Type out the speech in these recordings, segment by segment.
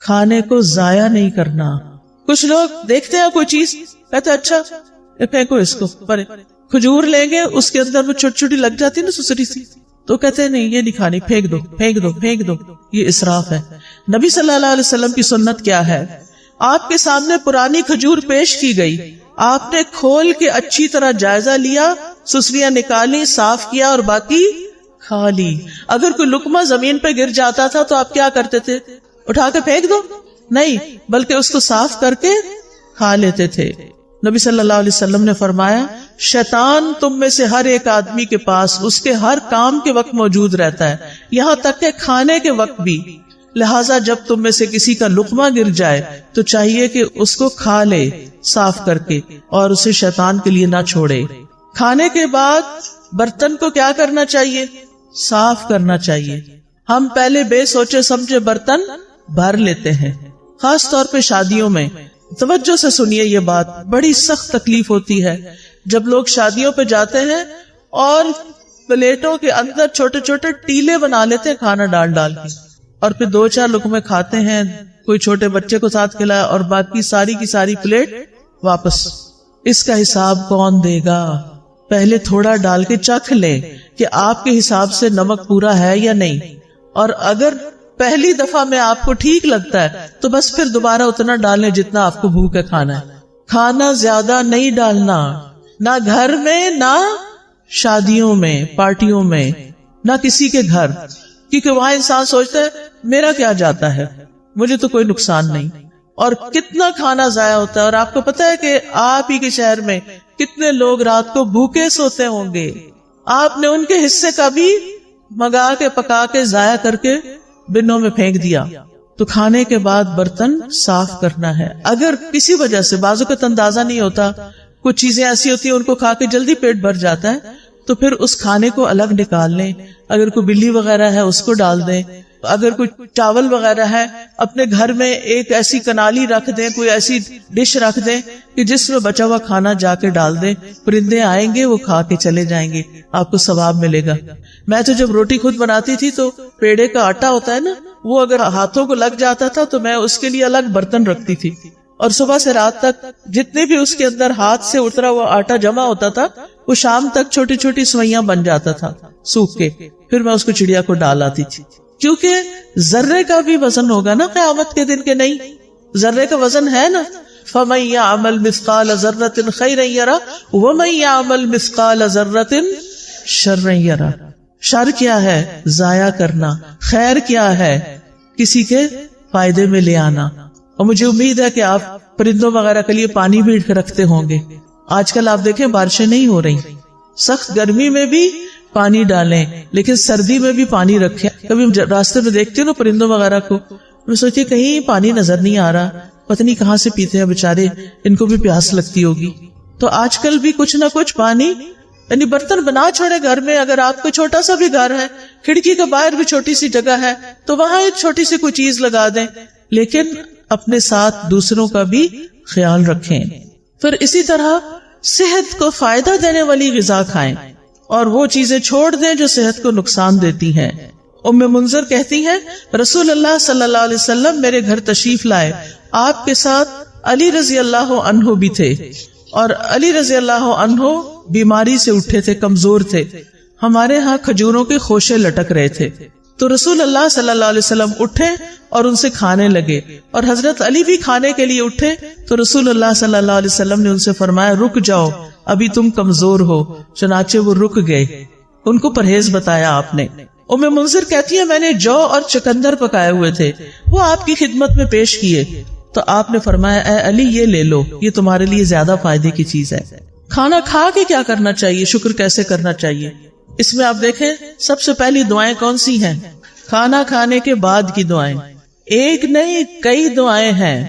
کھانے کو ضائع نہیں کرنا. کچھ لوگ دیکھتے ہیں کوئی چیز کہتے اچھا پھینکو اس کو پرے. کھجور لیں گے اس کے اندر وہ چھوٹی چھوٹی لگ جاتی نا سسری سی, تو کہتے ہیں نہیں یہ نہیں کھانی, پھینک دو پھینک دو پھینک دو. یہ اسراف ہے. نبی صلی اللہ علیہ وسلم کی سنت کیا ہے؟ آپ کے سامنے پرانی کھجور پیش کی گئی, آپ نے کھول کے اچھی طرح جائزہ لیا, سسریاں نکالی, صاف کیا اور باقی کھا لی. اگر کوئی لقمہ زمین پہ گر جاتا تھا تو آپ کیا کرتے تھے؟ اٹھا کے پھینک دو؟ نہیں, بلکہ اس کو صاف کر کے کھا لیتے تھے. نبی صلی اللہ علیہ وسلم نے فرمایا شیطان تم میں سے ہر ایک آدمی کے پاس اس کے ہر کام کے وقت موجود رہتا ہے, یہاں تک کہ کھانے کے وقت بھی. لہٰذا جب تم میں سے کسی کا لقمہ گر جائے تو چاہیے کہ اس کو کھا لے صاف کر کے, اور اسے شیطان کے لیے نہ چھوڑے. کھانے کے بعد برتن کو کیا کرنا چاہیے؟ صاف کرنا چاہیے. ہم پہلے بے سوچے سمجھے برتن بھر لیتے ہیں, خاص طور پہ شادیوں میں. توجہ سے سنیے یہ بات, بڑی سخت تکلیف ہوتی ہے جب لوگ شادیوں پہ جاتے ہیں اور پلیٹوں کے اندر چھوٹے چھوٹے ٹیلے بنا لیتے ہیں کھانا ڈال ڈال کے, اور پھر 2-4 لقمے کھاتے ہیں, کوئی چھوٹے بچے کو ساتھ کھلایا اور باقی ساری کی ساری پلیٹ واپس. اس کا حساب کون دے گا؟ پہلے تھوڑا ڈال کے چکھ لیں کہ آپ کے حساب سے نمک پورا ہے یا نہیں, اور اگر پہلی دفعہ میں آپ کو ٹھیک لگتا ہے تو بس پھر دوبارہ اتنا ڈالیں جتنا آپ کو بھوک ہے کھانا ہے. کھانا زیادہ نہیں ڈالنا, نہ گھر میں نہ شادیوں میں پارٹیوں میں نہ کسی کے گھر, کیونکہ وہاں انسان سوچتا ہے میرا کیا جاتا ہے, مجھے تو کوئی نقصان نہیں, اور کتنا کھانا ضائع ہوتا ہے. اور آپ کو پتا ہے کہ آپ ہی کے شہر میں کتنے لوگ رات کو بھوکے سوتے ہوں گے, آپ نے ان کے حصے کا بھی منگا کے پکا کے ضائع کر کے بنوں میں پھینک دیا. تو کھانے کے بعد برتن صاف کرنا ہے. اگر کسی وجہ سے بعض اوقات اندازہ نہیں ہوتا, کچھ چیزیں ایسی ہوتی ہیں ان کو کھا کے جلدی پیٹ بھر جاتا ہے, تو پھر اس کھانے کو الگ نکال لیں. اگر کوئی بلی وغیرہ ہے اس کو ڈال دیں, اگر کوئی چاول وغیرہ ہے اپنے گھر میں ایک ایسی کنالی رکھ دیں, کوئی ایسی ڈش رکھ دیں کہ جس میں بچا ہوا کھانا جا کے ڈال دیں, پرندے آئیں گے وہ کھا کے چلے جائیں گے, آپ کو ثواب ملے گا. میں تو جب روٹی خود بناتی تھی تو پیڑے کا آٹا ہوتا ہے نا, وہ اگر ہاتھوں کو لگ جاتا تھا تو میں اس کے لیے الگ برتن رکھتی تھی, اور صبح سے رات تک جتنے بھی اس کے اندر ہاتھ سے اترا وہ آٹا جمع ہوتا تھا وہ شام تک چھوٹی چھوٹی سوئیاں بن جاتا تھا سوکھ کے, پھر میں اس کو چڑیا کو ڈال آتی تھی. کیونکہ ذرے کا بھی وزن ہوگا نا قیامت کے دن, کے نہیں ذرے کا وزن ہے نا. فَمَن يَعْمَلْ مِثْقَالَ ذَرَّةٍ خَيْرًا يَرَهُ وَمَن يَعْمَلْ مِثْقَالَ ذَرَّةٍ شَرًّا يَرَهُ. شر کیا ہے؟ ضائع کرنا. خیر کیا ہے؟ کسی کے فائدے میں لے آنا. اور مجھے امید ہے کہ آپ پرندوں وغیرہ کے لیے پانی بھی رکھتے ہوں گے. آج کل آپ دیکھیں بارشیں نہیں ہو رہی, سخت گرمی میں بھی پانی ڈالیں, لیکن سردی میں بھی پانی رکھیں. کبھی راستے میں دیکھتے ہو نا پرندوں وغیرہ کو, میں سوچتی کہیں پانی نظر نہیں آ رہا, پتہ نہیں کہاں سے پیتے ہیں بےچارے, ان کو بھی پیاس لگتی ہوگی. تو آج کل بھی کچھ نہ کچھ پانی, یعنی برتن بنا چھوڑے گھر میں. اگر آپ کو چھوٹا سا بھی گھر ہے, کھڑکی کے باہر بھی چھوٹی سی جگہ ہے, تو وہاں ایک چھوٹی سی کوئی چیز لگا دیں, لیکن اپنے ساتھ دوسروں کا بھی خیال رکھیں. پھر اسی طرح صحت کو فائدہ دینے والی غذا کھائیں, اور وہ چیزیں چھوڑ دیں جو صحت کو نقصان دیتی ہیں. ام منذر کہتی ہیں رسول اللہ صلی اللہ علیہ وسلم میرے گھر تشریف لائے, آپ کے ساتھ علی رضی اللہ عنہ بھی تھے, اور علی رضی اللہ عنہ بیماری سے اٹھے تھے, کمزور تھے. ہمارے ہاں کھجوروں کے خوشے لٹک رہے تھے, تو رسول اللہ صلی اللہ علیہ وسلم اٹھے اور ان سے کھانے لگے, اور حضرت علی بھی کھانے کے لیے اٹھے, تو رسول اللہ صلی اللہ علیہ وسلم نے ان سے فرمایا رک جاؤ, ابھی تم کمزور ہو. چنانچہ وہ رک گئے, ان کو پرہیز بتایا آپ نے. ام منذر کہتی ہے میں نے جو اور چکندر پکائے ہوئے تھے وہ آپ کی خدمت میں پیش کیے, تو آپ نے فرمایا اے علی یہ لے لو, یہ تمہارے لیے زیادہ فائدے کی چیز ہے. کھانا کھا کے کیا کرنا چاہیے, شکر کیسے کرنا چاہیے؟ اس میں آپ دیکھیں سب سے پہلی دعائیں کون سی ہیں؟ کھانا کھانے کے بعد کی دعائیں. ایک نہیں کئی دعائیں ہیں.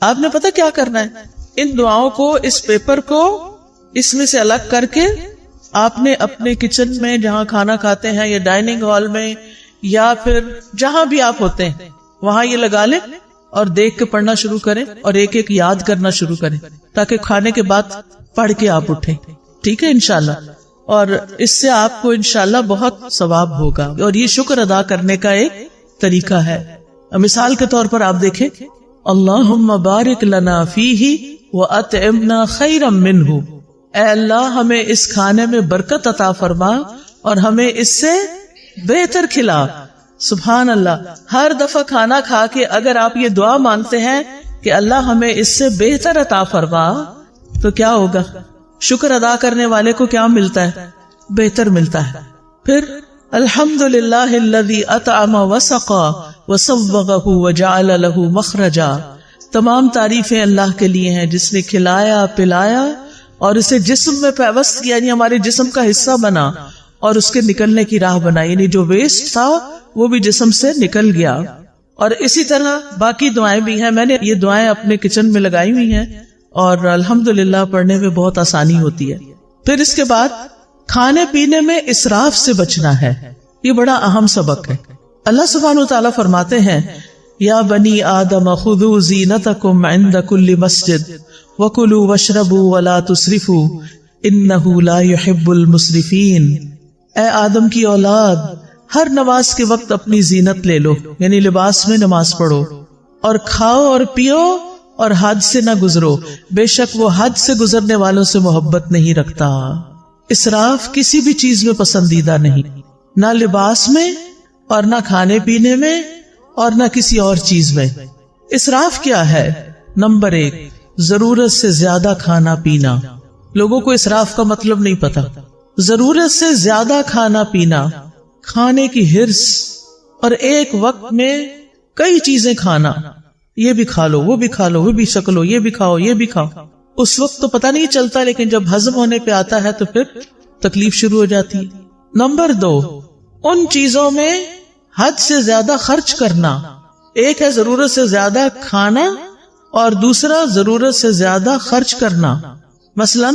آپ نے پتا کیا کرنا ہے؟ ان دعاؤں کو, اس پیپر کو اس میں سے الگ کر کے آپ نے اپنے کچن میں جہاں کھانا کھاتے ہیں یا ڈائننگ ہال میں یا پھر جہاں بھی آپ ہوتے ہیں وہاں یہ لگا لیں اور دیکھ کے پڑھنا شروع کریں اور ایک ایک یاد کرنا شروع کریں تاکہ کھانے کے بعد پڑھ کے آپ اٹھیں. ٹھیک ہے انشاءاللہ. اور اس سے آپ کو انشاءاللہ بہت ثواب ہوگا اور یہ شکر ادا کرنے کا ایک طریقہ ہے. مثال کے طور پر آپ دیکھیں اللہم بارک لنا فیہ وَأَطْعِمْنَا خَيْرًا مِّنْهُ، اے اللہ ہمیں اس کھانے میں برکت عطا فرما اور ہمیں اس سے بہتر کھلا. سبحان اللہ. ہر دفعہ کھانا کھا کے اگر آپ یہ دعا مانگتے ہیں کہ اللہ ہمیں اس سے بہتر عطا فرما تو کیا ہوگا؟ شکر ادا کرنے والے کو کیا ملتا ہے؟ بہتر ملتا ہے. پھر الحمدللہ الذی اطعم وسقا وصوغہ وجعل لہ مخرجا، تمام تعریفیں اللہ کے لیے ہیں جس نے کھلایا پلایا اور اسے جسم میں پیوست کیا، یعنی ہمارے جسم کا حصہ بنا اور اس کے نکلنے کی راہ بنائی، یعنی جو ویسٹ تھا وہ بھی جسم سے نکل گیا. اور اسی طرح باقی دعائیں بھی ہیں. میں نے یہ دعائیں اپنے کچن میں لگائی ہوئی ہیں اور الحمدللہ پڑھنے میں بہت آسانی ہوتی ہے. پھر اس کے بعد کھانے پینے میں اسراف سے بچنا ہے. یہ بڑا اہم سبق ہے. اللہ سبحانہ وتعالیٰ فرماتے ہیں یا بنی آدم خذوا زینتکم عند کل مسجد وکلوا واشربوا ولا تسرفوا انہ لا یحب المسرفین. اے آدم کی اولاد، ہر نماز کے وقت اپنی زینت لے لو، یعنی لباس میں نماز پڑھو، اور کھاؤ اور پیو اور حد سے نہ گزرو، بے شک وہ حد سے گزرنے والوں سے محبت نہیں رکھتا. اسراف کسی بھی چیز میں پسندیدہ نہیں، نہ لباس میں اور نہ کھانے پینے میں اور نہ کسی اور چیز میں. اسراف کیا ہے؟ نمبر 1، ضرورت سے زیادہ کھانا پینا. لوگوں کو اسراف کا مطلب نہیں پتا. ضرورت سے زیادہ کھانا پینا، کھانے کی ہرس، اور ایک وقت میں کئی چیزیں کھانا، یہ بھی کھا لو وہ بھی کھا لو وہ بھی شکلو، یہ بھی کھاؤ یہ بھی کھاؤ. اس وقت تو پتہ نہیں چلتا، لیکن جب ہضم ہونے پہ آتا ہے تو پھر تکلیف شروع ہو جاتی ہے. نمبر 2، ان چیزوں میں حد سے زیادہ خرچ کرنا. ایک ہے ضرورت سے زیادہ کھانا اور دوسرا ضرورت سے زیادہ خرچ کرنا. مثلا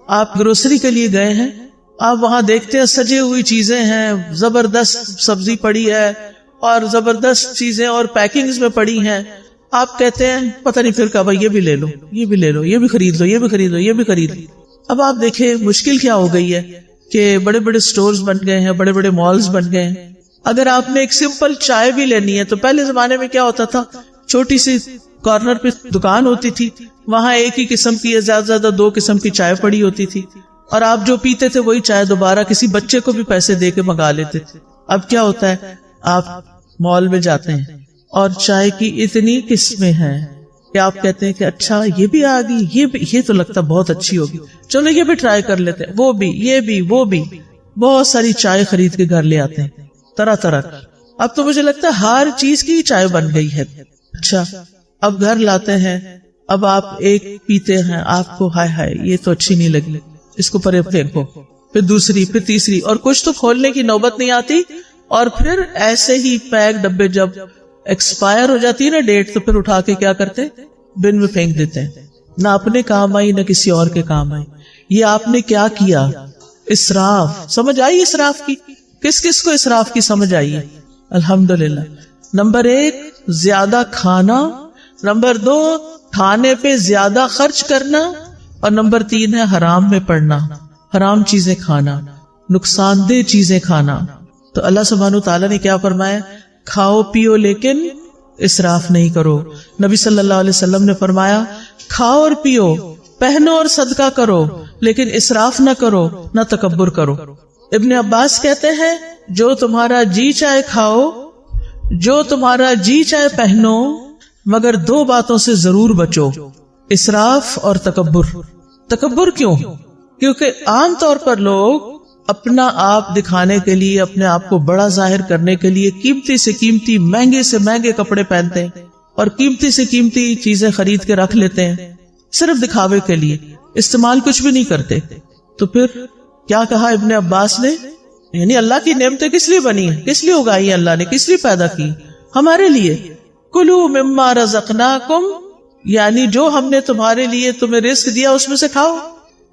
آپ گروسری کے لیے گئے ہیں، آپ وہاں دیکھتے ہیں سجے ہوئی چیزیں ہیں، زبردست سبزی پڑی ہے اور زبردست چیزیں اور پیکنگز میں پڑی ہیں. آپ کہتے ہیں پتہ نہیں پھر کب یہ بھی لے لو یہ بھی لے لو یہ بھی خرید لو یہ بھی خرید لو یہ بھی خرید لو. اب آپ دیکھیں مشکل کیا ہو گئی ہے کہ بڑے بڑے سٹورز بن گئے ہیں، بڑے بڑے مالز بن گئے ہیں. اگر آپ نے ایک سمپل چائے بھی لینی ہے تو پہلے زمانے میں کیا ہوتا تھا، چھوٹی سی کارنر پہ دکان ہوتی تھی، وہاں ایک ہی قسم کی زیادہ زیادہ 2 قسم کی چائے پڑی ہوتی تھی، اور آپ جو پیتے تھے وہی چائے دوبارہ کسی بچے کو بھی پیسے دے کے منگا لیتے تھے. اب کیا ہوتا ہے، آپ مال میں جاتے ہیں اور چائے کی اتنی قسمیں ہیں کہ آپ کہتے ہیں کہ اچھا یہ بھی آ گئی، یہ تو لگتا بہت اچھی ہوگی، چلو یہ بھی ٹرائی کر لیتے ہیں، وہ بھی یہ بھی وہ بھی. بہت ساری چائے خرید کے گھر لے آتے ہیں طرح طرح. اب تو مجھے لگتا ہے ہر چیز کی چائے بن گئی ہے. اچھا اب گھر لاتے ہیں، اب آپ ایک پیتے ہیں، آپ کو ہائے ہائے یہ تو اچھی نہیں لگی، اس کو پرے پھینکو، پھر دوسری پھر تیسری، اور کچھ تو کھولنے کی نوبت نہیں آتی. اور پھر ایسے ہی پیک ڈبے جب ایکسپائر ہو جاتی ہے نا ڈیٹ، تو پھر اٹھا کے کیا کرتے، بن میں پھینک دیتے ہیں. نہ اپنے کام آئی نہ کسی اور کے کام آئی. یہ آپ نے کیا کیا؟ اسراف. سمجھ آئی اسراف کی؟ کس کس کو اسراف کی سمجھ آئی ہے؟ الحمدللہ. نمبر 1 زیادہ کھانا، نمبر 2 کھانے پہ زیادہ خرچ کرنا، اور نمبر 3 ہے حرام میں پڑنا، حرام چیزیں کھانا، نقصان دہ چیزیں کھانا. تو اللہ سبحانہ تعالیٰ نے کیا فرمایا؟ کھاؤ پیو لیکن اسراف نہیں کرو. نبی صلی اللہ علیہ وسلم نے فرمایا کھاؤ اور پیو، پہنو اور صدقہ کرو، لیکن اسراف نہ کرو نہ تکبر کرو. ابن عباس کہتے ہیں جو تمہارا جی چاہے کھاؤ، جو تمہارا جی چاہے پہنو، مگر 2 باتوں سے ضرور بچو، اسراف اور تکبر. تکبر کیوں؟ کیونکہ عام طور پر لوگ اپنا آپ دکھانے کے لیے، اپنے آپ کو بڑا ظاہر کرنے کے لیے قیمتی سے قیمتی، مہنگے سے مہنگے کپڑے پہنتے ہیں اور قیمتی سے قیمتی چیزیں خرید کے رکھ لیتے ہیں صرف دکھاوے کے لیے، استعمال کچھ بھی نہیں کرتے. تو پھر کیا کہا ابن عباس نے؟ یعنی اللہ کی نعمتیں کس لیے بنی ہیں، کس لیے اگائی ہیں اللہ نے، کس لیے پیدا کی؟ ہمارے لیے. کلوا مما رزقناکم، یعنی جو ہم نے تمہارے لیے تمہیں رزق دیا اس میں سے کھاؤ،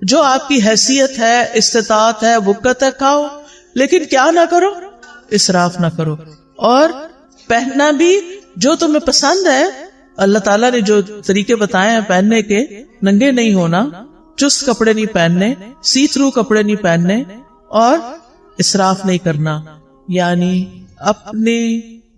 جو آپ کی حیثیت ہے، استطاعت ہے، وقت ہے، کھاؤ، لیکن کیا نہ کرو، اسراف نہ کرو. اور پہننا بھی جو تمہیں پسند ہے. اللہ تعالیٰ نے جو طریقے بتائے ہیں پہننے کے، ننگے نہیں ہونا، چست کپڑے نہیں پہننے، سی تھرو کپڑے نہیں پہننے، اور اسراف نہیں کرنا، یعنی اپنے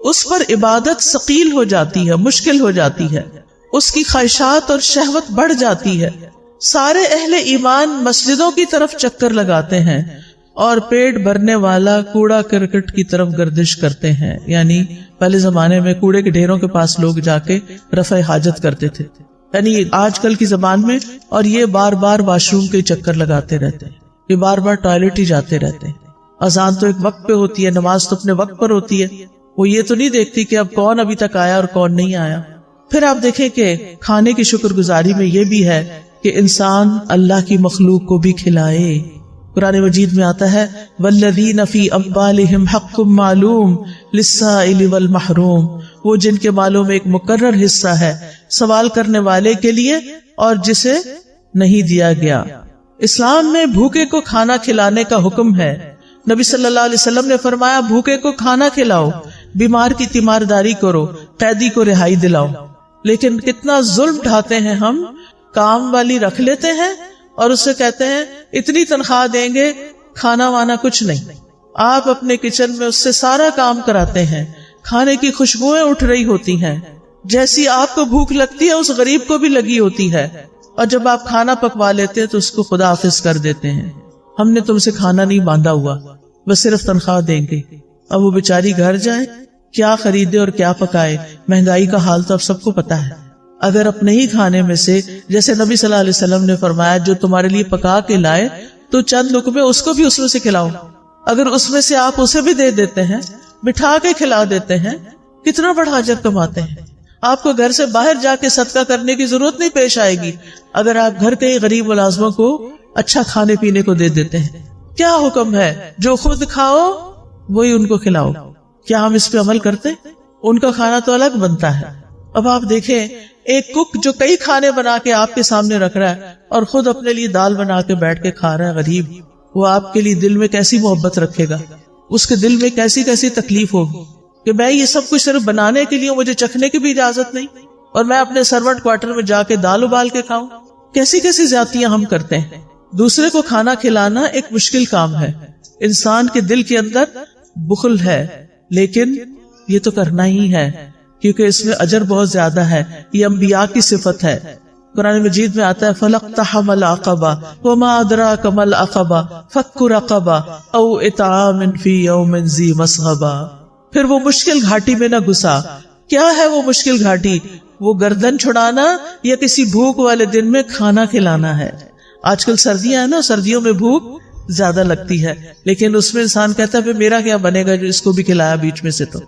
اس پر عبادت ثقیل ہو جاتی ہے، مشکل ہو جاتی ہے، اس کی خواہشات اور شہوت بڑھ جاتی ہے۔ سارے اہل ایمان مسجدوں کی طرف چکر لگاتے ہیں اور پیٹ بھرنے والا کوڑا کرکٹ کی طرف گردش کرتے ہیں، یعنی پہلے زمانے میں کوڑے کے ڈھیروں کے پاس لوگ جا کے رفع حاجت کرتے تھے، یعنی آج کل کی زبان میں، اور یہ بار بار واش روم کے چکر لگاتے رہتے ہیں، یہ بار بار ٹوائلٹ ہی جاتے رہتے ہیں۔ اذان تو ایک وقت پہ ہوتی ہے، نماز تو اپنے وقت پر ہوتی ہے، وہ یہ تو نہیں دیکھتی کہ اب کون ابھی تک آیا اور کون نہیں آیا۔ پھر آپ دیکھیں کہ کھانے کی شکر گزاری میں یہ بھی ہے کہ انسان اللہ کی مخلوق کو بھی کھلائے۔ قرآن مجید میں آتا ہے وَالَّذِينَ فِي أَمْوَالِهِمْ حَقٌّ مَّعْلُومٌ لِلسَّائِلِ وَالْمَحْرُومِ، وہ جن کے مالوں میں ایک مقرر حصہ ہے سوال کرنے والے کے لیے اور جسے نہیں دیا گیا۔ اسلام میں بھوکے کو کھانا کھلانے کا حکم ہے۔ نبی صلی اللہ علیہ وسلم نے فرمایا بھوکے کو کھانا کھلاؤ، بیمار کی تیمارداری کرو، قیدی کو رہائی دلاؤ۔ لیکن کتنا ظلم ڈھاتے ہیں ہم، کام والی رکھ لیتے ہیں اور اس سے کہتے ہیں اتنی تنخواہ دیں گے، کھانا وانا کچھ نہیں۔ آپ اپنے کچن میں اس سے سارا کام کراتے ہیں، کھانے کی خوشبوئیں اٹھ رہی ہوتی ہیں، جیسی آپ کو بھوک لگتی ہے اس غریب کو بھی لگی ہوتی ہے، اور جب آپ کھانا پکوا لیتے ہیں تو اس کو خدا حافظ کر دیتے ہیں۔ ہم نے تم سے کھانا نہیں باندھا ہوا، بس صرف تنخواہ دیں گے۔ اب وہ بیچاری گھر جائے، کیا خریدے اور کیا پکائے؟ مہنگائی کا حال تو اب سب کو پتا ہے۔ اگر اپنے ہی کھانے میں سے، جیسے نبی صلی اللہ علیہ وسلم نے فرمایا جو تمہارے لیے پکا کے لائے تو چند لقمے اس کو بھی اس میں سے کھلاؤ، اگر اس میں سے آپ اسے بھی دے دیتے ہیں، بٹھا کے کھلا دیتے ہیں، کتنا بڑا اجر کماتے ہیں۔ آپ کو گھر سے باہر جا کے صدقہ کرنے کی ضرورت نہیں پیش آئے گی اگر آپ گھر کے غریب ملازموں کو اچھا کھانے پینے کو دے دیتے ہیں۔ کیا حکم ہے؟ جو خود کھاؤ وہی ان کو کھلاؤ۔ کیا ہم اس پہ عمل کرتے؟ ان کا کھانا تو الگ بنتا ہے۔ اب آپ دیکھیں ایک کک جو کئی کھانے بنا کے آپ کے سامنے رکھ رہا ہے اور خود اپنے لیے دال بنا کے بیٹھ کے کھا رہا ہے، غریب، وہ آپ کے لیے دل میں کیسی محبت رکھے گا، اس کے دل میں کیسی کیسی تکلیف ہوگی کہ میں یہ سب کچھ صرف بنانے کے لیے، مجھے چکھنے کی بھی اجازت نہیں، اور میں اپنے سرونٹ کوارٹر میں جا کے دال ابال کے کھاؤں۔ کیسی کیسی زیادتیاں ہم کرتے ہیں۔ دوسرے کو کھانا کھلانا ایک مشکل کام ہے، انسان کے دل کے اندر بخل ہے، لیکن یہ تو کرنا ہی ہے کیونکہ اس میں اجر بہت زیادہ ہے۔ یہ انبیاء کی صفت ہے۔ قرآن مجید میں آتا ہے فَلَقْتَحَمَ الْعَقَبَةَ وَمَا أَدْرَاكَ مَا الْعَقَبَةُ فَكُّ رَقَبَةٍ أَوْ إِطْعَامٌ فِي يَوْمٍ ذِي مَسْغَبَةٍ۔ پھر وہ مشکل گھاٹی میں نہ گھسا۔ کیا ہے وہ مشکل گھاٹی؟ وہ گردن چھڑانا یا کسی بھوک والے دن میں کھانا کھلانا ہے۔ آج کل سردیاں ہیں نا، سردیوں میں بھوک زیادہ لگتی ہے، لیکن اس میں انسان کہتا ہے میرا کیا بنے گا جو اس کو بھی کھلایا بیچ میں سے، تو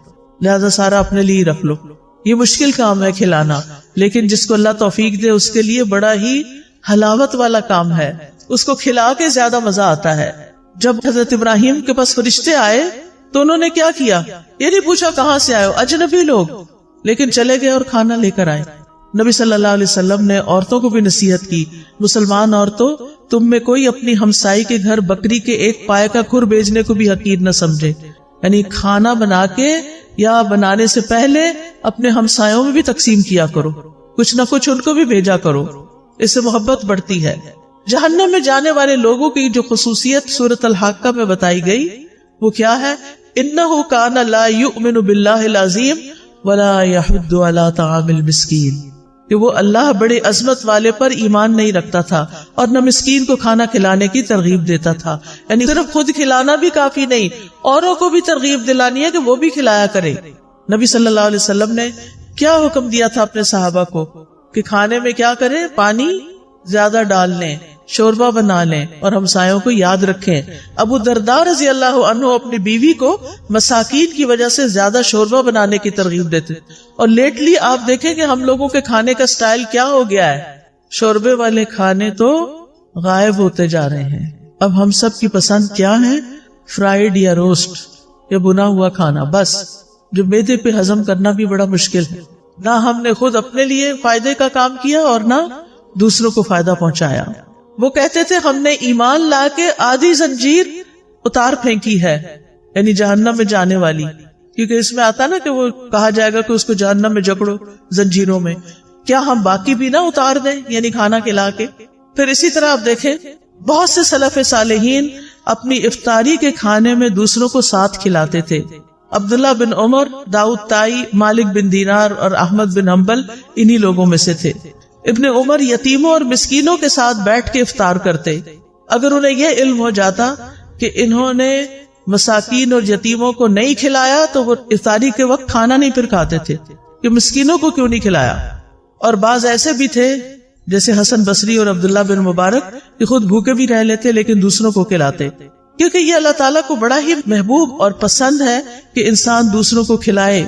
لہذا سارا اپنے لیے رکھ لو۔ یہ مشکل کام ہے کھلانا، لیکن جس کو اللہ توفیق دے اس کے لیے بڑا ہی حلاوت والا کام ہے، اس کو کھلا کے زیادہ مزہ آتا ہے۔ جب حضرت ابراہیم کے پاس فرشتے آئے تو انہوں نے کیا کیا؟ یہ نہیں پوچھا کہاں سے آئے ہو، اجنبی لوگ، لیکن چلے گئے اور کھانا لے کر آئے۔ نبی صلی اللہ علیہ وسلم نے عورتوں کو بھی نصیحت کی، مسلمان عورتوں، تم میں کوئی اپنی ہمسائی کے گھر بکری کے ایک پائے کا کھر بیچنے کو بھی حقیر نہ سمجھے، یعنی کھانا بنا کے یا بنانے سے پہلے اپنے ہمسایوں میں بھی تقسیم کیا کرو، کچھ نہ کچھ ان کو بھی بھیجا کرو، اس سے محبت بڑھتی ہے۔ جہنم میں جانے والے لوگوں کی جو خصوصیت سورۃ الحاقہ میں بتائی گئی وہ کیا ہے؟ انہ کان لا یؤمن باللہ العظیم ولا یحض علی طعام المسکین، کہ وہ اللہ بڑے عظمت والے پر ایمان نہیں رکھتا تھا اور نہ مسکین کو کھانا کھلانے کی ترغیب دیتا تھا۔ یعنی صرف خود کھلانا بھی کافی نہیں، اوروں کو بھی ترغیب دلانی ہے کہ وہ بھی کھلایا کرے۔ نبی صلی اللہ علیہ وسلم نے کیا حکم دیا تھا اپنے صحابہ کو کہ کھانے میں کیا کریں؟ پانی زیادہ ڈال لیں، شوربہ بنا لیں اور ہمسایوں کو یاد رکھیں۔ ابو درداء رضی اللہ عنہ اپنی بیوی کو مساکین کی وجہ سے زیادہ شوربہ بنانے کی ترغیب دیتے، اور لیٹلی آپ دیکھیں کہ ہم لوگوں کے کھانے کا سٹائل کیا ہو گیا ہے، شوربے والے کھانے تو غائب ہوتے جا رہے ہیں۔ اب ہم سب کی پسند کیا ہے؟ فرائیڈ یا روسٹ یا بنا ہوا کھانا، بس، جو معدے پہ ہضم کرنا بھی بڑا مشکل ہے۔ نہ ہم نے خود اپنے لیے فائدے کا کام کیا اور نہ دوسروں کو فائدہ پہنچایا۔ وہ کہتے تھے ہم نے ایمان لا کے آدھی زنجیر اتار پھینکی ہے، یعنی جہنم میں جانے والی، کیونکہ اس میں آتا نا کہ وہ کہا جائے گا کہ اس کو جہنم میں جکڑو زنجیروں میں، کیا ہم باقی بھی نہ اتار دیں، یعنی کھانا کھلا کے۔ پھر اسی طرح آپ دیکھیں بہت سے سلف صالحین اپنی افطاری کے کھانے میں دوسروں کو ساتھ کھلاتے تھے، عبداللہ بن عمر، داؤد تائی، مالک بن دینار اور احمد بن حنبل انہی لوگوں میں سے تھے۔ ابن عمر یتیموں اور مسکینوں کے ساتھ بیٹھ کے افطار کرتے۔ اگر انہیں یہ علم ہو جاتا کہ انہوں نے مساکین اور یتیموں کو نہیں کھلایا تو وہ افطاری کے وقت کھانا نہیں پھر کھاتے تھے کہ مسکینوں کو کیوں نہیں کھلایا۔ اور بعض ایسے بھی تھے جیسے حسن بصری اور عبداللہ بن مبارک کہ خود بھوکے بھی رہ لیتے لیکن دوسروں کو کھلاتے، کیونکہ یہ اللہ تعالیٰ کو بڑا ہی محبوب اور پسند ہے کہ انسان دوسروں کو کھلائے۔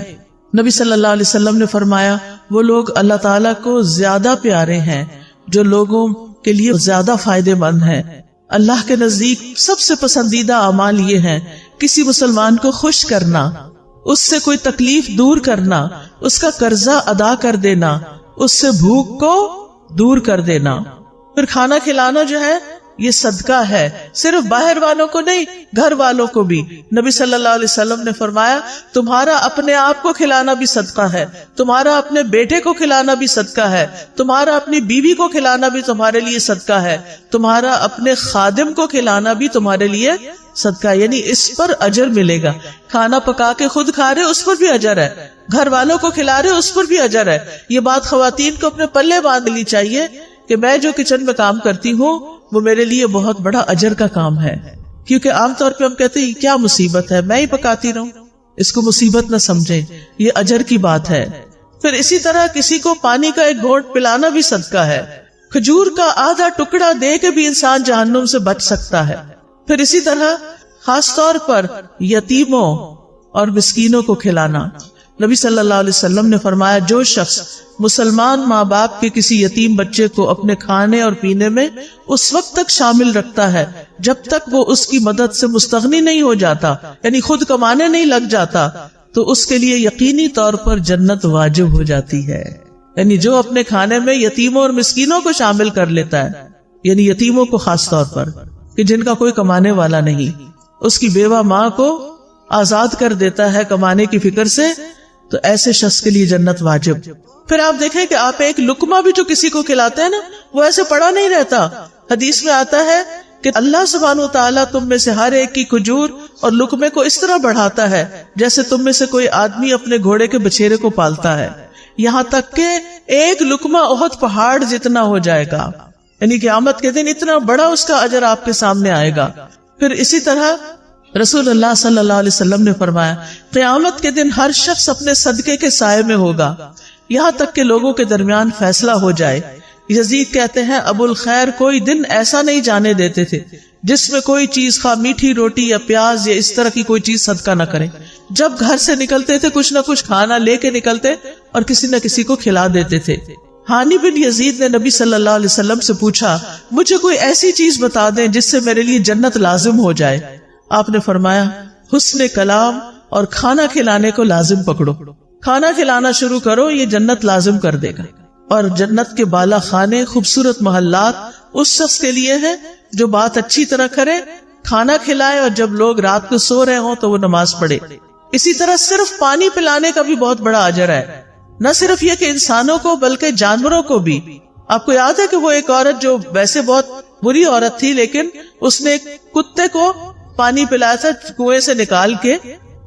نبی صلی اللہ علیہ وسلم نے فرمایا وہ لوگ اللہ تعالیٰ کو زیادہ پیارے ہیں جو لوگوں کے لیے زیادہ فائدے مند ہیں۔ اللہ کے نزدیک سب سے پسندیدہ اعمال یہ ہیں کسی مسلمان کو خوش کرنا، اس سے کوئی تکلیف دور کرنا، اس کا قرضہ ادا کر دینا، اس سے بھوک کو دور کر دینا۔ پھر کھانا کھلانا جو ہے یہ صدقہ ہے، صرف باہر والوں کو نہیں، گھر والوں کو بھی۔ نبی صلی اللہ علیہ وسلم نے فرمایا تمہارا اپنے آپ کو کھلانا بھی صدقہ ہے، تمہارا اپنے بیٹے کو کھلانا بھی صدقہ ہے، تمہارا اپنی بیوی کو کھلانا بھی تمہارے لیے صدقہ ہے، تمہارا اپنے خادم کو کھلانا بھی تمہارے لیے صدقہ ہے، یعنی اس پر اجر ملے گا۔ کھانا پکا کے خود کھا رہے اس پر بھی اجر ہے، گھر والوں کو کھلا رہے اس پر بھی اجر ہے۔ یہ بات خواتین کو اپنے پلے باندھ لی چاہیے کہ میں جو کچن میں کام کرتی ہوں وہ میرے لیے بہت بڑا اجر کا کام ہے، کیونکہ عام طور پہ ہم کہتے ہیں کیا مصیبت ہے، میں ہی پکاتی رہوں، اس کو مصیبت نہ سمجھیں، یہ اجر کی بات ہے۔ پھر اسی طرح کسی کو پانی کا ایک گھونٹ پلانا بھی صدقہ ہے، کھجور کا آدھا ٹکڑا دے کے بھی انسان جہنم سے بچ سکتا ہے۔ پھر اسی طرح خاص طور پر یتیموں اور مسکینوں کو کھلانا۔ نبی صلی اللہ علیہ وسلم نے فرمایا جو شخص مسلمان ماں باپ کے کسی یتیم بچے کو اپنے کھانے اور پینے میں اس وقت تک شامل رکھتا ہے جب تک وہ اس کی مدد سے مستغنی نہیں ہو جاتا، یعنی خود کمانے نہیں لگ جاتا، تو اس کے لیے یقینی طور پر جنت واجب ہو جاتی ہے۔ یعنی جو اپنے کھانے میں یتیموں اور مسکینوں کو شامل کر لیتا ہے، یعنی یتیموں کو خاص طور پر کہ جن کا کوئی کمانے والا نہیں، اس کی بیوہ ماں کو آزاد کر دیتا ہے کمانے کی فکر سے، تو ایسے شخص کے لیے جنت واجب۔ پھر آپ دیکھیں کہ آپ ایک لقمہ بھی جو کسی کو کھلاتے ہیں نا وہ ایسے پڑا نہیں رہتا۔ حدیث میں آتا ہے کہ اللہ سبحانہ و تعالیٰ تم میں سے ہر ایک کی کھجور اور لقمے کو اس طرح بڑھاتا ہے جیسے تم میں سے کوئی آدمی اپنے گھوڑے کے بچھیرے کو پالتا ہے، یہاں تک کہ ایک لقمہ احد پہاڑ جتنا ہو جائے گا، یعنی قیامت کے دن اتنا بڑا اس کا اجر آپ کے سامنے آئے گا۔ پھر اسی طرح رسول اللہ صلی اللہ علیہ وسلم نے فرمایا قیامت کے دن ہر شخص اپنے صدقے کے سائے میں ہوگا یہاں تک کہ لوگوں کے درمیان فیصلہ ہو جائے۔ یزید کہتے ہیں ابو الخیر کوئی دن ایسا نہیں جانے دیتے تھے جس میں کوئی چیز خواہ میٹھی روٹی یا پیاز یا اس طرح کی کوئی چیز صدقہ نہ کرے۔ جب گھر سے نکلتے تھے کچھ نہ کچھ کھانا لے کے نکلتے اور کسی نہ کسی کو کھلا دیتے تھے۔ ہانی بن یزید نے نبی صلی اللہ علیہ وسلم سے پوچھا مجھے کوئی ایسی چیز بتا دیں جس سے میرے لیے جنت لازم ہو جائے۔ آپ نے فرمایا حسن کلام اور کھانا کھلانے کو لازم پکڑو، کھانا کھلانا شروع کرو، یہ جنت لازم کر دے گا۔ اور جنت کے بالا خانے، خوبصورت محلات اس شخص کے لیے ہیں جو بات اچھی طرح کرے، کھانا کھلائے، اور جب لوگ رات کو سو رہے ہوں تو وہ نماز پڑھے۔ اسی طرح صرف پانی پلانے کا بھی بہت بڑا اجر ہے، نہ صرف یہ کہ انسانوں کو بلکہ جانوروں کو بھی۔ آپ کو یاد ہے کہ وہ ایک عورت جو ویسے بہت بری عورت تھی لیکن اس نے ایک کتے کو پانی پلایا تھا کنویں سے نکال کے،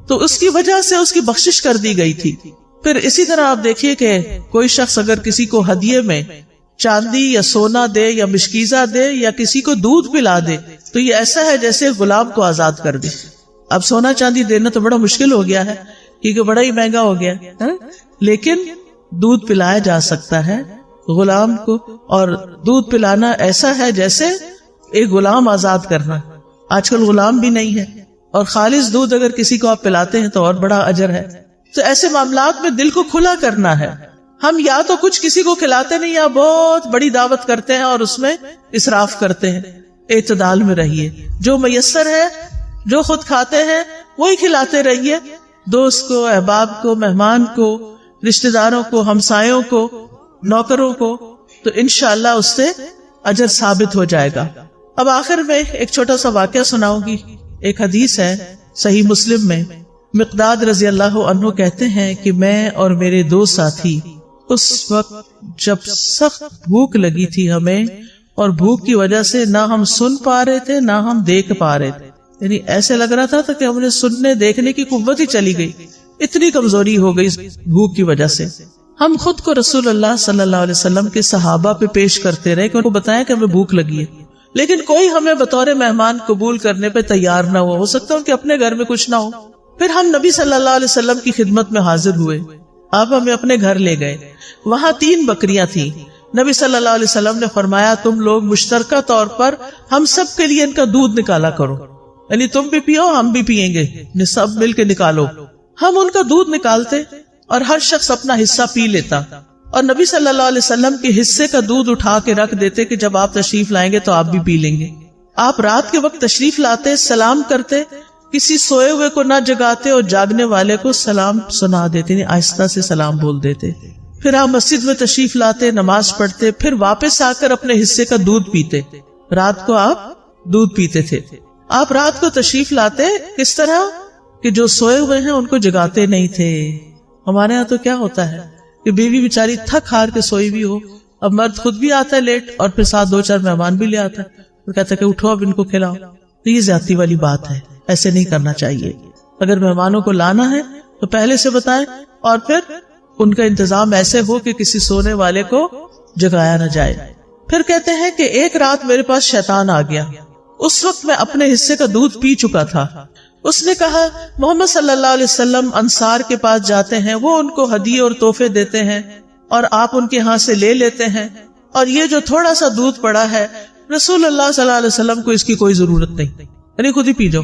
تو اس کی وجہ سے اس کی بخشش کر دی گئی تھی۔ پھر اسی طرح آپ دیکھیے کہ کوئی شخص اگر کسی کو ہدیے میں چاندی یا سونا دے یا مشکیزہ دے یا کسی کو دودھ پلا دے تو یہ ایسا ہے جیسے غلام کو آزاد کر دے۔ اب سونا چاندی دینا تو بڑا مشکل ہو گیا ہے کیونکہ بڑا ہی مہنگا ہو گیا ہے، لیکن دودھ پلایا جا سکتا ہے غلام کو، اور دودھ پلانا ایسا ہے جیسے ایک غلام آزاد کرنا۔ آج کل غلام بھی نہیں ہے، اور خالص دودھ اگر کسی کو آپ پلاتے ہیں تو اور بڑا اجر ہے۔ تو ایسے معاملات میں دل کو کھلا کرنا ہے۔ ہم یا تو کچھ کسی کو کھلاتے نہیں یا بہت بڑی دعوت کرتے ہیں اور اس میں اسراف کرتے ہیں۔ اعتدال میں رہیے، جو میسر ہے، جو خود کھاتے ہیں وہی کھلاتے رہیے، دوست کو، احباب کو، مہمان کو، رشتہ داروں کو، ہمسایوں کو، نوکروں کو، تو انشاءاللہ اس سے اجر ثابت ہو جائے گا۔ اب آخر میں ایک چھوٹا سا واقعہ سناؤں گی۔ ایک حدیث ہے صحیح مسلم میں، مقداد رضی اللہ عنہ کہتے ہیں کہ میں اور میرے دو ساتھی اس وقت جب سخت بھوک لگی تھی ہمیں، اور بھوک کی وجہ سے نہ ہم سن پا رہے تھے نہ ہم دیکھ پا رہے تھے، یعنی ایسے لگ رہا تھا کہ ہم نے سننے دیکھنے کی قوت ہی چلی گئی، اتنی کمزوری ہو گئی بھوک کی وجہ سے۔ ہم خود کو رسول اللہ صلی اللہ علیہ وسلم کے صحابہ پہ پیش کرتے رہے کہ ان کو بتائیں کہ ہمیں بھوک لگی ہے، لیکن کوئی ہمیں بطور مہمان قبول کرنے پہ تیار نہ ہو سکتا ان کے اپنے گھر میں کچھ نہ ہو۔ پھر ہم نبی صلی اللہ علیہ وسلم کی خدمت میں حاضر ہوئے، آپ ہمیں اپنے گھر لے گئے، وہاں 3 بکریاں تھیں۔ نبی صلی اللہ علیہ وسلم نے فرمایا تم لوگ مشترکہ طور پر ہم سب کے لیے ان کا دودھ نکالا کرو، یعنی تم بھی پیو ہم بھی پیئیں گے، سب مل کے نکالو۔ ہم ان کا دودھ نکالتے اور ہر شخص اپنا حصہ پی لیتا، اور نبی صلی اللہ علیہ وسلم کے حصے کا دودھ اٹھا کے رکھ دیتے کہ جب آپ تشریف لائیں گے تو آپ بھی پی لیں گے۔ آپ رات کے وقت تشریف لاتے، سلام کرتے، کسی سوئے ہوئے کو نہ جگاتے اور جاگنے والے کو سلام سنا دیتے، یعنی آہستہ سے سلام بول دیتے۔ پھر آپ مسجد میں تشریف لاتے، نماز پڑھتے، پھر واپس آ کر اپنے حصے کا دودھ پیتے۔ رات کو آپ دودھ پیتے تھے۔ آپ رات کو تشریف لاتے کس طرح کہ جو سوئے ہوئے ہیں ان کو جگاتے نہیں تھے۔ ہمارے ہاں تو کیا ہوتا ہے کہ بیوی بیچاری تھک ہار کے سوئی بھی ہو، اب مرد خود بھی آتا ہے لیٹ اور پھر ساتھ 2-4 مہمان بھی لے آتا ہے، اور کہتا ہے کہ اٹھو اب ان کو کھلاؤ۔ تو یہ زیادتی والی بات ہے، ایسے نہیں کرنا چاہیے۔ اگر مہمانوں کو لانا ہے تو پہلے سے بتائیں، اور پھر ان کا انتظام ایسے ہو کہ کسی سونے والے کو جگایا نہ جائے۔ پھر کہتے ہیں کہ ایک رات میرے پاس شیطان آ گیا، اس وقت میں اپنے حصے کا دودھ پی چکا تھا۔ اس نے کہا محمد صلی اللہ علیہ وسلم انصار کے پاس جاتے ہیں، وہ ان کو ہدیے اور تحفے دیتے ہیں اور آپ ان کے ہاں سے لے لیتے ہیں، اور یہ جو تھوڑا سا دودھ پڑا ہے رسول اللہ صلی اللہ علیہ وسلم کو اس کی کوئی ضرورت نہیں، یعنی خود ہی پی جاؤ۔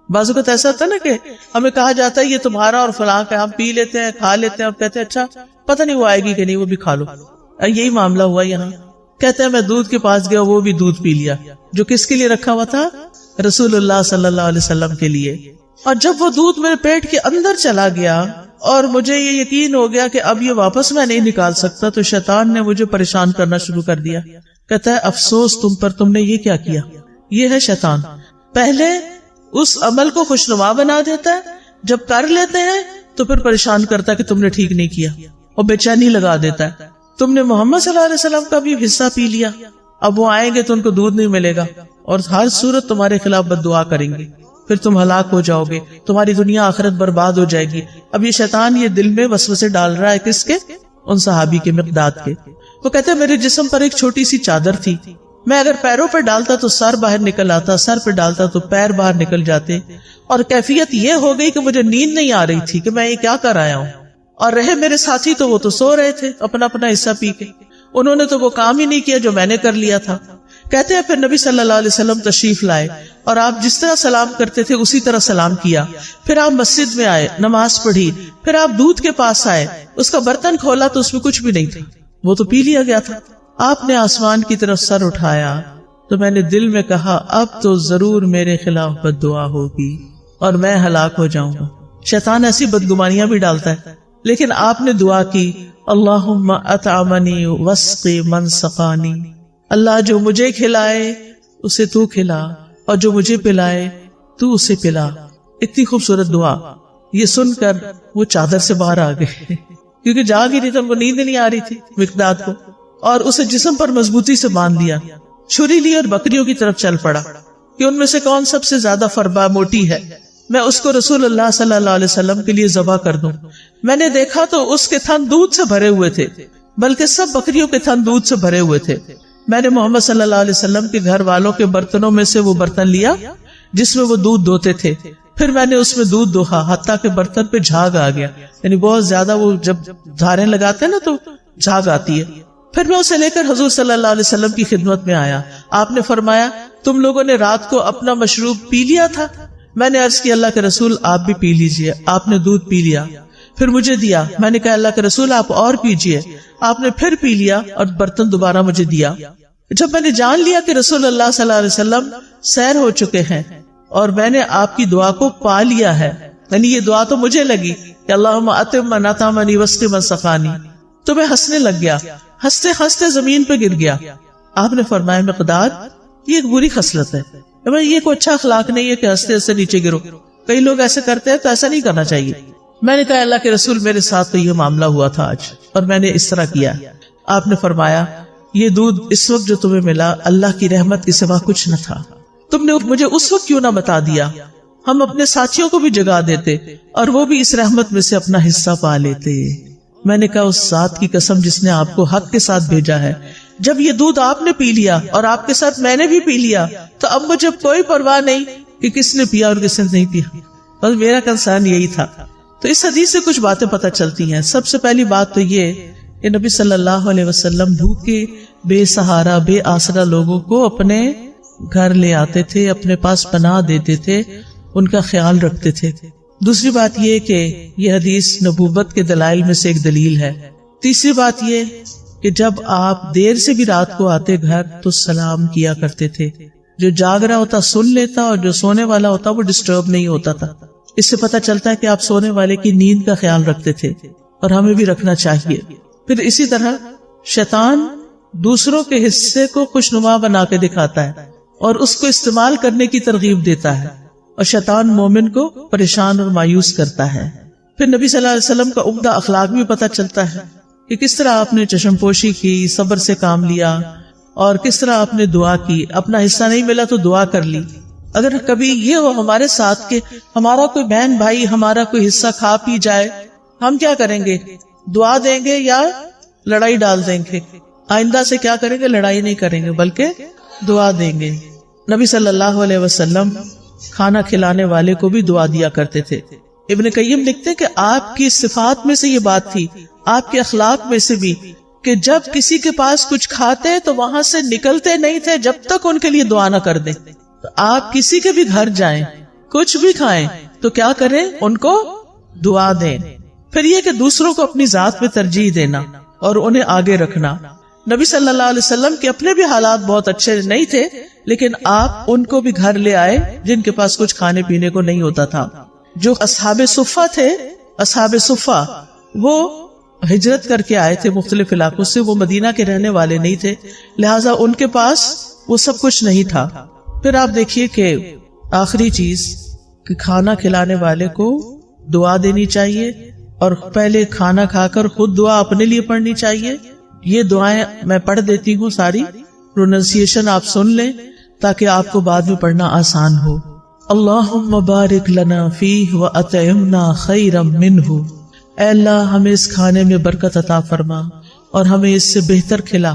بعض اوقات ایسا ہوتا ہے نا کہ ہمیں کہا جاتا ہے یہ تمہارا اور فلاں کا، ہم پی لیتے ہیں کھا لیتے ہیں، اور کہتے ہیں اچھا پتہ نہیں وہ آئے گی کہ نہیں، وہ بھی کھا لو۔ یہی معاملہ ہوا یہاں، کہتے ہیں میں دودھ کے پاس گیا، وہ بھی دودھ پی لیا جو کس کے لیے رکھا ہوا تھا، رسول اللہ صلی اللہ علیہ وسلم کے لیے۔ اور جب وہ دودھ میرے پیٹ کے اندر چلا گیا اور مجھے یہ یقین ہو گیا کہ اب یہ واپس میں نہیں نکال سکتا، تو شیطان نے مجھے پریشان کرنا شروع کر دیا۔ کہتا ہے افسوس تم پر، تم نے یہ کیا کیا۔ یہ ہے شیطان، پہلے اس عمل کو خوشنما بنا دیتا ہے، جب کر لیتے ہیں تو پھر پریشان کرتا ہے کہ تم نے ٹھیک نہیں کیا، اور بے چینی لگا دیتا ہے۔ تم نے محمد صلی اللہ علیہ وسلم کا بھی حصہ پی لیا، اب وہ آئیں گے تو ان کو دودھ نہیں ملے گا، اور ہر صورت تمہارے خلاف بد دعا کریں گے، پھر تم ہلاک ہو جاؤ گے، تمہاری دنیا آخرت برباد ہو جائے گی۔ اب یہ شیطان یہ دل میں وسوسے ڈال رہا ہے، کس کے؟ ان صحابی کے، مقداد کے۔ وہ کہتے ہیں میرے جسم پر ایک چھوٹی سی چادر تھی، میں اگر پیروں پر ڈالتا تو سر باہر نکل آتا، سر پہ ڈالتا تو پیر باہر نکل جاتے، اور کیفیت یہ ہو گئی کہ مجھے نیند نہیں آ رہی تھی کہ میں یہ کیا کر آیا ہوں۔ اور رہے میرے ساتھی تو وہ تو سو رہے تھے اپنا اپنا حصہ پی کے، انہوں نے تو وہ کام ہی نہیں کیا جو میں نے کر لیا تھا۔ کہتے ہیں پھر نبی صلی اللہ علیہ وسلم تشریف لائے، اور آپ جس طرح سلام کرتے تھے اسی طرح سلام کیا۔ پھر آپ مسجد میں آئے، نماز پڑھی، پھر آپ دودھ کے پاس آئے، اس کا برتن کھولا تو اس میں کچھ بھی نہیں تھا، وہ تو پی لیا گیا تھا۔ آپ نے آسمان کی طرف سر اٹھایا تو میں نے دل میں کہا اب تو ضرور میرے خلاف بد دعا ہوگی اور میں ہلاک ہو جاؤں گا۔ شیطان ایسی بدگمانیاں بھی ڈالتا ہے، لیکن آپ نے دعا کی اللہم اطعمنی واسقی من سقانی، اللہ جو مجھے کھلائے اسے تو کھلا، اور جو مجھے پلائے تو اسے پلا۔ اتنی خوبصورت دعا، یہ سن کر وہ چادر سے باہر آ گئے کیونکہ جاگ ہی نہیں تھا، ان کو نیند نہیں آ رہی تھی مقداد کو، اور اسے جسم پر مضبوطی سے باندھ دیا، چھری لی اور بکریوں کی طرف چل پڑا کہ ان میں سے کون سب سے زیادہ فربا موٹی ہے، میں اس کو رسول اللہ صلی اللہ علیہ وسلم کے لیے ذبح کر دوں۔ میں نے دیکھا تو اس کے تھن دودھ سے بھرے ہوئے تھے، بلکہ سب بکریوں کے تھن دودھ سے بھرے ہوئے تھے۔ میں نے محمد صلی اللہ علیہ وسلم کے گھر والوں کے برتنوں میں سے وہ برتن لیا جس میں وہ دودھ دوتے تھے، پھر میں نے اس میں دودھ دوہا حتیٰ کہ برتن پہ جھاگ آ گیا، یعنی بہت زیادہ وہ جب دھاریں لگاتے ہیں نا تو جھاگ آتی ہے۔ پھر میں اسے لے کر حضور صلی اللہ علیہ وسلم کی خدمت میں آیا، آپ نے فرمایا تم لوگوں نے رات کو اپنا مشروب پی لیا تھا؟ میں نے عرض کی اللہ کے رسول آپ بھی پی لیجئے۔ آپ نے دودھ پی لیا، پھر مجھے دیا، میں نے کہا اللہ کے رسول آپ اور پیجئے، آپ نے پھر پی لیا اور برتن دوبارہ مجھے دیا۔ جب میں نے جان لیا کہ رسول اللہ صلی اللہ علیہ وسلم سیر ہو چکے ہیں اور میں نے آپ کی دعا کو پا لیا ہے، یعنی یہ دعا تو مجھے لگی کہ اللہم اطعم من اطعمنی واسقی من سقانی، تو میں ہنسنے لگ گیا، ہنستے ہنستے زمین پہ گر گیا۔ آپ نے فرمایا مقداد یہ ایک بری خصلت ہے، یہ کوئی اچھا اخلاق نہیں ہے کہ ہنستے ہنستے نیچے گرو، کئی لوگ ایسے کرتے ہیں تو ایسا نہیں کرنا چاہیے۔ میں نے کہا اللہ کے رسول میرے ساتھ تو یہ معاملہ ہوا تھا آج اور میں نے اس طرح کیا۔ آپ نے فرمایا یہ دودھ اس وقت جو تمہیں ملا اللہ کی رحمت کے سوا کچھ نہ تھا، تم نے مجھے اس وقت کیوں نہ بتا دیا؟ ہم اپنے ساتھیوں کو بھی جگا دیتے اور وہ بھی اس رحمت میں سے اپنا حصہ پا لیتے۔ میں نے کہا اس ذات کی قسم جس نے آپ کو حق کے ساتھ بھیجا ہے، جب یہ دودھ آپ نے پی لیا اور آپ کے ساتھ میں نے بھی پی لیا تو اب مجھے کوئی پرواہ نہیں کہ کس نے پیا اور کس نے نہیں پیا، بس میرا کنسرن یہی تھا۔ تو اس حدیث سے کچھ باتیں پتہ چلتی ہیں۔ سب سے پہلی بات تو یہ کہ نبی صلی اللہ علیہ وسلم بھوکے، بے سہارا، بے آسرا لوگوں کو اپنے گھر لے آتے تھے، اپنے پاس پناہ دیتے تھے، ان کا خیال رکھتے تھے۔ دوسری بات یہ کہ یہ حدیث نبوت کے دلائل میں سے ایک دلیل ہے۔ تیسری بات یہ کہ جب آپ دیر سے بھی رات کو آتے گھر تو سلام کیا کرتے تھے، جو جاگ رہا ہوتا سن لیتا اور جو سونے والا ہوتا وہ ڈسٹرب نہیں ہوتا تھا۔ اس سے پتہ چلتا ہے کہ آپ سونے والے کی نیند کا خیال رکھتے تھے، اور ہمیں بھی رکھنا چاہیے۔ پھر اسی طرح شیطان دوسروں کے حصے کو خوشنما بنا کے دکھاتا ہے اور اس کو استعمال کرنے کی ترغیب دیتا ہے، اور شیطان مومن کو پریشان اور مایوس کرتا ہے۔ پھر نبی صلی اللہ علیہ وسلم کا عمدہ اخلاق بھی پتہ چلتا ہے کہ کس طرح آپ نے چشم پوشی کی، صبر سے کام لیا، اور کس طرح آپ نے دعا کی۔ اپنا حصہ نہیں ملا تو دعا کر لی۔ اگر کبھی یہ ہو ہمارے ساتھ کہ ہمارا کوئی بہن بھائی ہمارا کوئی حصہ کھا پی جائے، ہم کیا کریں گے؟ دعا دیں گے یا لڑائی ڈال دیں گے؟ آئندہ سے کیا کریں گے؟ لڑائی نہیں کریں گے بلکہ دعا دیں گے۔ نبی صلی اللہ علیہ وسلم کھانا کھلانے والے کو بھی دعا دیا کرتے تھے۔ ابن قیم لکھتے کہ آپ کی صفات میں سے یہ بات تھی، آپ کے اخلاق میں سے بھی، کہ جب کسی کے پاس کچھ کھاتے تو وہاں سے نکلتے نہیں تھے جب تک ان کے لیے دعا نہ کر دیں۔ تو آپ کسی کے بھی گھر جائیں، کچھ بھی کھائیں تو کیا کریں؟ ان کو دعا دیں۔ پھر یہ کہ دوسروں کو اپنی ذات میں ترجیح دینا اور انہیں آگے رکھنا۔ نبی صلی اللہ علیہ وسلم کے اپنے بھی حالات بہت اچھے نہیں تھے، لیکن آپ ان کو بھی گھر لے آئے جن کے پاس کچھ کھانے پینے کو نہیں ہوتا تھا۔ جو اصحاب صفہ تھے، اصحاب صفہ وہ ہجرت کر کے آئے تھے مختلف علاقوں سے، وہ مدینہ کے رہنے والے نہیں تھے، لہٰذا ان کے پاس وہ سب کچھ نہیں تھا۔ پھر آپ دیکھیے کہ آخری چیز کہ کھانا کھلانے والے کو دعا دینی چاہیے، اور پہلے کھانا کھا کر خود دعا اپنے لیے پڑھنی چاہیے۔ یہ دعائیں میں پڑھ دیتی ہوں، ساری پروننسیشن آپ سن لیں تاکہ آپ کو بعد میں پڑھنا آسان ہو۔ اللہم بارک لنا فیہ واطعمنا خیرا منہ، اے اللہ ہمیں اس کھانے میں برکت عطا فرما اور ہمیں اس سے بہتر کھلا۔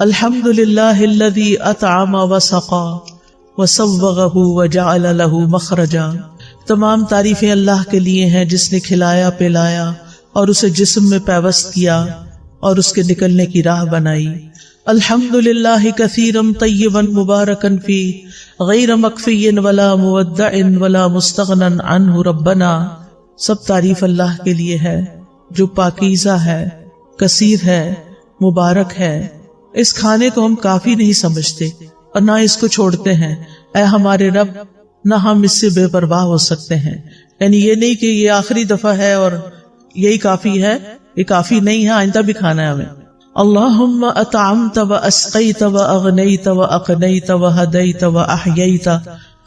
الحمدللہ الذی اطعم وسقا وسوغہ وجعل لہ مخرجا، تمام تعریفیں اللہ کے لیے ہیں جس نے کھلایا پلایا اور اسے جسم میں پیوست کیا اور اس کے نکلنے کی راہ بنائی۔ الحمدللہ کثیرا طیبا مبارکا فی غیر مکفی ولا مودع ولا مستغنا عنہ ربنا، سب تعریف اللہ کے لیے ہے جو پاکیزہ ہے، کثیر ہے، مبارک ہے۔ اس کھانے کو ہم کافی نہیں سمجھتے اور نہ اس کو چھوڑتے ہیں، اے ہمارے رب، نہ ہم اس سے بے پرواہ ہو سکتے ہیں۔ یعنی یہ نہیں کہ یہ آخری دفعہ ہے اور یہی کافی ہے، یہ کافی نہیں ہے، آئندہ بھی کھانا ہے ہمیں۔ اللہم اطعمت واسقیت واغنیت واقنیت وہدیت واحییت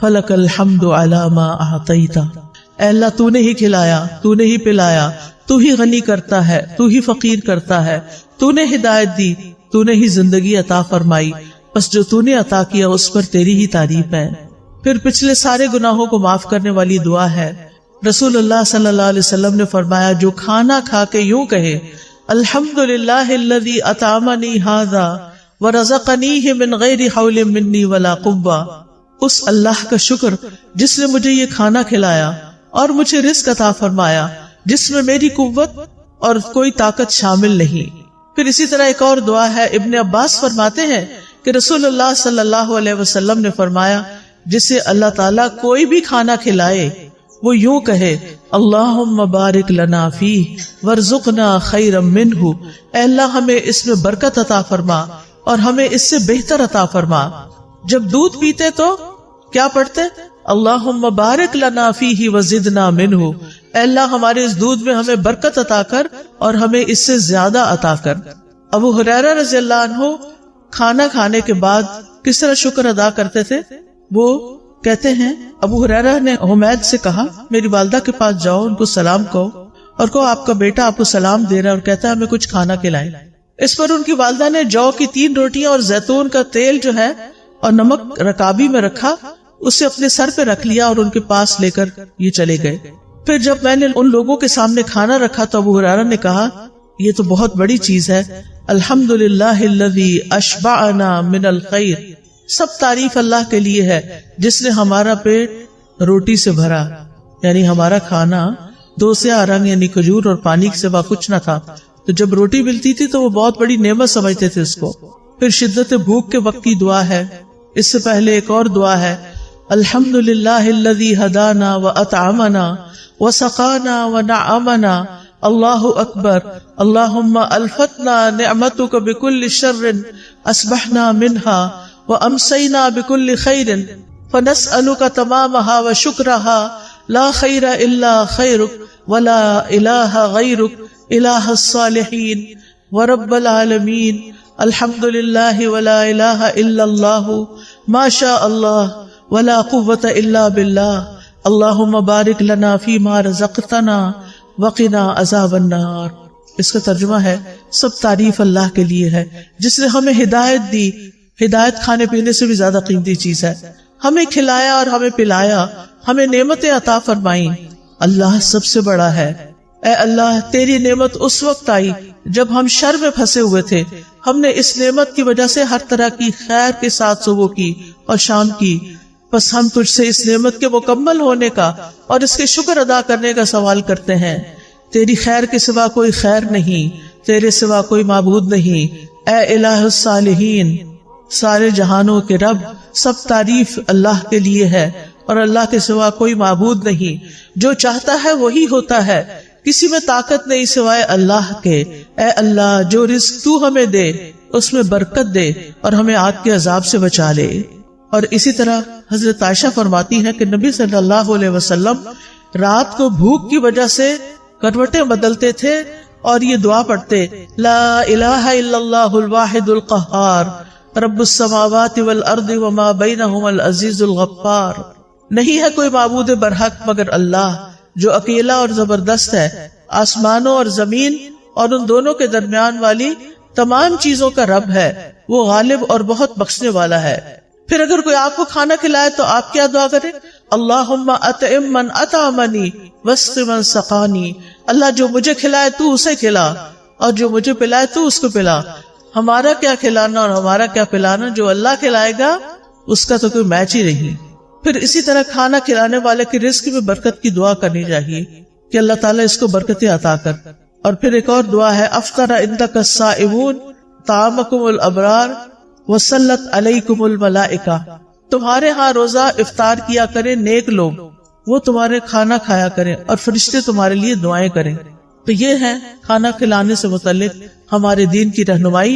فلک الحمد علی ما اعطیت، اے اللہ تو نے ہی کھلایا، تو نے ہی پلایا، تو ہی غنی کرتا ہے، تو ہی فقیر کرتا ہے، تو نے ہدایت دی، تو نے ہی زندگی عطا فرمائی، بس جو تو نے عطا کیا اس پر تیری ہی تعریف ہے۔ پھر پچھلے سارے گناہوں کو معاف کرنے والی دعا ہے۔ رسول اللہ صلی اللہ علیہ وسلم نے فرمایا جو کھانا کھا کے یوں کہے الحمدللہ الذی اطعمنی ھذا ورزقنیہ من غیر حول منی ولا قوہ، اس اللہ کا شکر جس نے مجھے یہ کھانا کھلایا اور مجھے رزق عطا فرمایا جس میں میری قوت اور کوئی طاقت شامل نہیں۔ پھر اسی طرح ایک اور دعا ہے، ابن عباس فرماتے ہیں کہ رسول اللہ صلی اللہ علیہ وسلم نے فرمایا جسے اللہ تعالیٰ کوئی بھی کھانا کھلائے وہ یوں کہے اللہم بارک لنا فیہ وارزقنا خیرا منہ، اے اللہ ہمیں اس میں برکت عطا فرما اور ہمیں اس سے بہتر عطا فرما۔ جب دودھ پیتے تو کیا پڑھتے؟ اللہم بارک لنا فیہ وزدنا منہ، اے اللہ ہمارے اس دودھ میں ہمیں برکت عطا کر اور ہمیں اس سے زیادہ عطا کر۔ ابو ہریرہ رضی اللہ عنہ کھانا کھانے کے بعد کس طرح شکر ادا کرتے تھے؟ وہ کہتے ہیں ابو ہریرہ نے حمید سے کہا میری والدہ کے پاس جاؤ، ان کو سلام کہو اور کہو آپ کا بیٹا آپ کو سلام دے رہا ہے اور کہتا ہے ہمیں کچھ کھانا کھلائیں۔ اس پر ان کی والدہ نے جو کی 3 روٹیاں اور زیتون کا تیل جو ہے اور نمک رکابی میں رکھا اسے اپنے سر پہ رکھ لیا اور ان کے پاس لے کر یہ چلے گئے. پھر جب میں نے ان لوگوں کے سامنے کھانا رکھا تو ابو ہریرہ نے کہا یہ تو بہت بڑی چیز ہے. الحمدللہ الذی اشبعنا من الخیر. سب تعریف اللہ کے لیے ہے جس نے ہمارا پیٹ روٹی سے بھرا. یعنی ہمارا کھانا 2 سیاہ رنگ یعنی کھجور اور پانی کے سوا کچھ نہ تھا، تو جب روٹی ملتی تھی تو وہ بہت بڑی نعمت سمجھتے تھے اس کو. پھر شدت بھوک کے وقت کی دعا ہے. اس سے پہلے ایک اور دعا ہے الحمدللہ الذی ہدانا واطعمنا وسقانا ونعمنا. اللہ اکبر. اللہم الفتنا نعمتک بکل شر اصبحنا منها وامسینا بکل خیر فنسألک تمامها وشکرها لا خیر الا خیرک ولا الہ غیرک الہ الصالحین ورب العالمین. الحمدللہ ولا الہ الا اللہ ما شاء اللہ ولا قوة الا باللہ. اللہم بارک لنا فیما رزقتنا وقنا عذاب النار. اس کا ترجمہ ہے سب تعریف اللہ کے لیے ہے جس نے ہمیں ہدایت دی. ہدایت کھانے پینے سے بھی زیادہ قیمتی چیز ہے. ہمیں کھلایا اور ہمیں پلایا، ہمیں نعمتیں عطا فرمائیں. اللہ سب سے بڑا ہے. اے اللہ تیری نعمت اس وقت آئی جب ہم شر میں پھنسے ہوئے تھے. ہم نے اس نعمت کی وجہ سے ہر طرح کی خیر کے ساتھ صبح کی اور شام کی. بس ہم تجھ سے اس نعمت کے مکمل ہونے کا اور اس کے شکر ادا کرنے کا سوال کرتے ہیں. تیری خیر کے سوا کوئی خیر نہیں، تیرے سوا کوئی معبود نہیں. اے الہ الصالحین، سارے جہانوں کے رب، سب تعریف اللہ کے لیے ہے اور اللہ کے سوا کوئی معبود نہیں. جو چاہتا ہے وہی ہوتا ہے، کسی میں طاقت نہیں سوائے اللہ کے. اے اللہ جو رزق تو ہمیں دے اس میں برکت دے اور ہمیں آگ کے عذاب سے بچا لے. اور اسی طرح حضرت عائشہ فرماتی ہے کہ نبی صلی اللہ علیہ وسلم رات کو بھوک کی وجہ سے کروٹیں بدلتے تھے اور یہ دعا پڑھتے لا الہ الا اللہ الواحد القہار رب السماوات والارض وما بینہما العزیز الغفار. نہیں ہے کوئی معبود برحق مگر اللہ جو اکیلا اور زبردست ہے، آسمانوں اور زمین اور ان دونوں کے درمیان والی تمام چیزوں کا رب ہے. وہ غالب اور بہت بخشنے والا ہے. پھر اگر کوئی آپ کو کھانا کھلائے تو آپ کیا دعا کریں؟ اللہم اطعم من اطعمنی واسق من سقانی. اللہ جو مجھے کھلائے تو اسے کھلا اور جو مجھے پلائے تو اس کو پلا. ہمارا کیا کھلانا اور ہمارا کیا پلانا، جو اللہ کھلائے گا اس کا تو کوئی میچ ہی نہیں. پھر اسی طرح کھانا کھلانے والے کے رزق میں برکت کی دعا کرنی چاہیے کہ اللہ تعالیٰ اس کو برکتیں عطا کر. اور پھر ایک اور دعا ہے افطر عندک الصائمون طعامکم الابرار وصلت علیکم الملائکہ. تمہارے ہاں روزہ افطار کیا کریں نیک لوگ، وہ تمہارے کھانا کھایا کریں اور فرشتے تمہارے لیے دعائیں کریں. تو یہ ہے کھانا کھلانے سے متعلق ہمارے دین کی رہنمائی